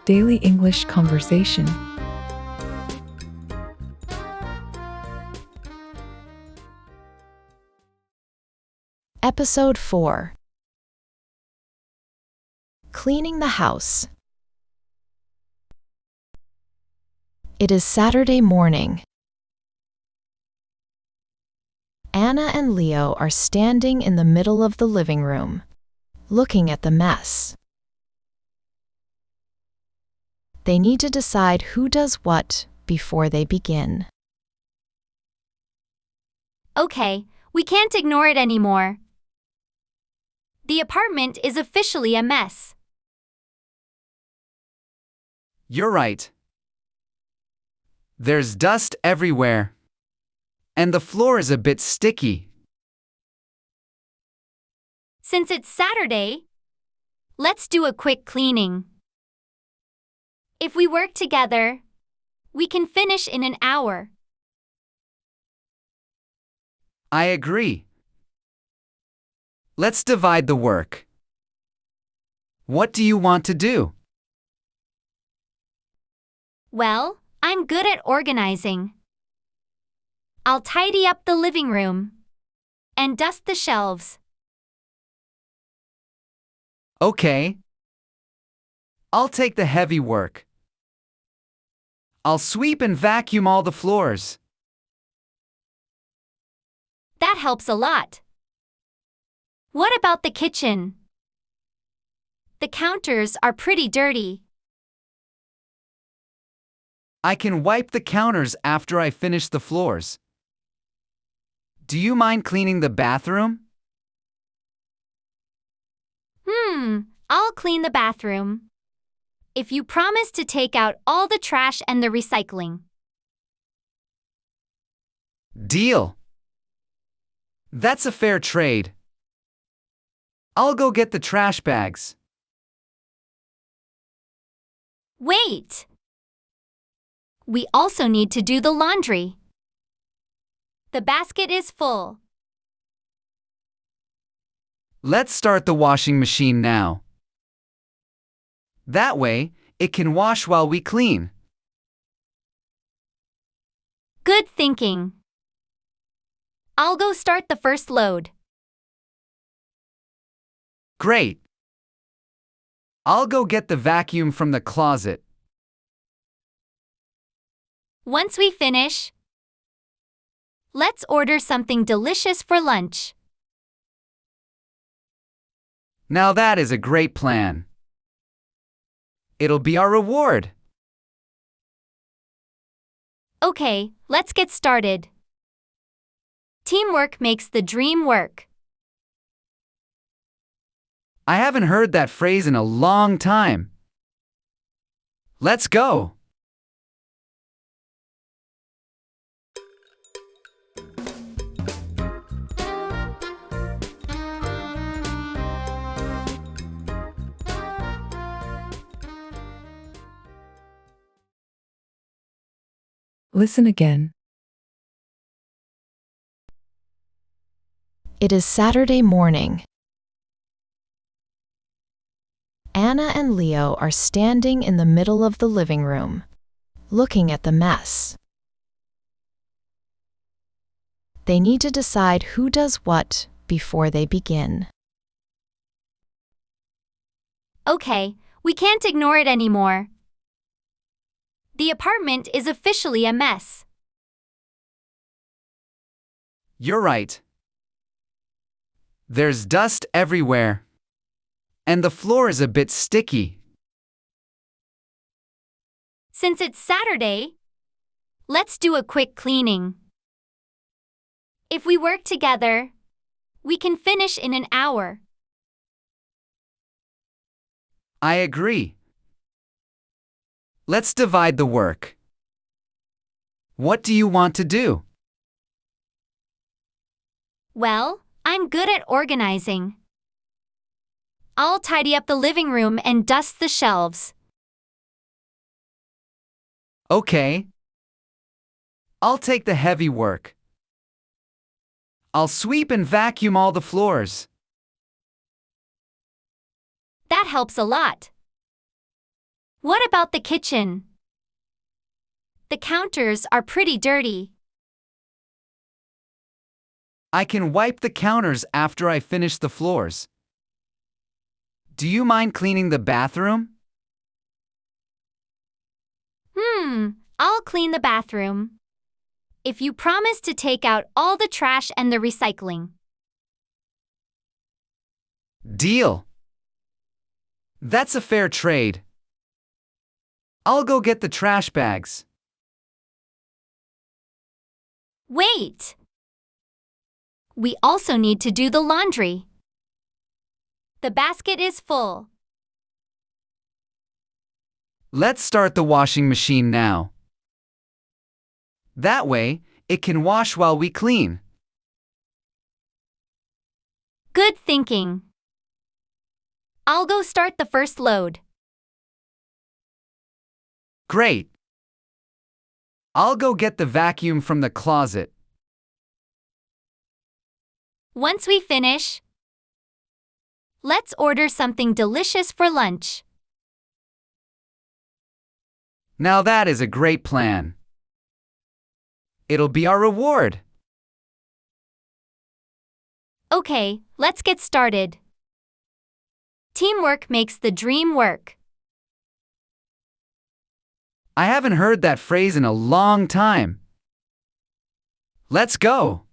Daily English Conversation. Episode 4. Cleaning the house. It is Saturday morning. Anna and Leo are standing in the middle of the living room, looking at the mess. They need to decide who does what before they begin. Okay, we can't ignore it anymore. The apartment is officially a mess. You're right. There's dust everywhere, and the floor is a bit sticky. Since it's Saturday, let's do a quick cleaning. If we work together, we can finish in an hour. I agree. Let's divide the work. What do you want to do? Well, I'm good at organizing. I'll tidy up the living room and dust the shelves. Okay. I'll take the heavy work. I'll sweep and vacuum all the floors. That helps a lot. What about the kitchen? The counters are pretty dirty. I can wipe the counters after I finish the floors. Do you mind cleaning the bathroom? I'll clean the bathroom. If you promise to take out all the trash and the recycling. Deal. That's a fair trade. I'll go get the trash bags. Wait! We also need to do the laundry. The basket is full. Let's start the washing machine now. That way, it can wash while we clean. Good thinking. I'll go start the first load. Great. I'll go get the vacuum from the closet. Once we finish, let's order something delicious for lunch. Now that is a great plan. It'll be our reward. Okay, let's get started. Teamwork makes the dream work. I haven't heard that phrase in a long time. Let's go. Listen again. It is Saturday morning. Anna and Leo are standing in the middle of the living room, looking at the mess. They need to decide who does what before they begin. Okay, we can't ignore it anymore. The apartment is officially a mess. You're right. There's dust everywhere, and the floor is a bit sticky. Since it's Saturday, let's do a quick cleaning. If we work together, we can finish in an hour. I agree. Let's divide the work. What do you want to do? Well, I'm good at organizing. I'll tidy up the living room and dust the shelves. Okay. I'll take the heavy work. I'll sweep and vacuum all the floors. That helps a lot. What about the kitchen? The counters are pretty dirty. I can wipe the counters after I finish the floors. Do you mind cleaning the bathroom? I'll clean the bathroom. If you promise to take out all the trash and the recycling. Deal. That's a fair trade. I'll go get the trash bags. Wait! We also need to do the laundry. The basket is full. Let's start the washing machine now. That way, it can wash while we clean. Good thinking. I'll go start the first load. Great. I'll go get the vacuum from the closet. Once we finish, let's order something delicious for lunch. Now that is a great plan. It'll be our reward. Okay, let's get started. Teamwork makes the dream work. I haven't heard that phrase in a long time. Let's go.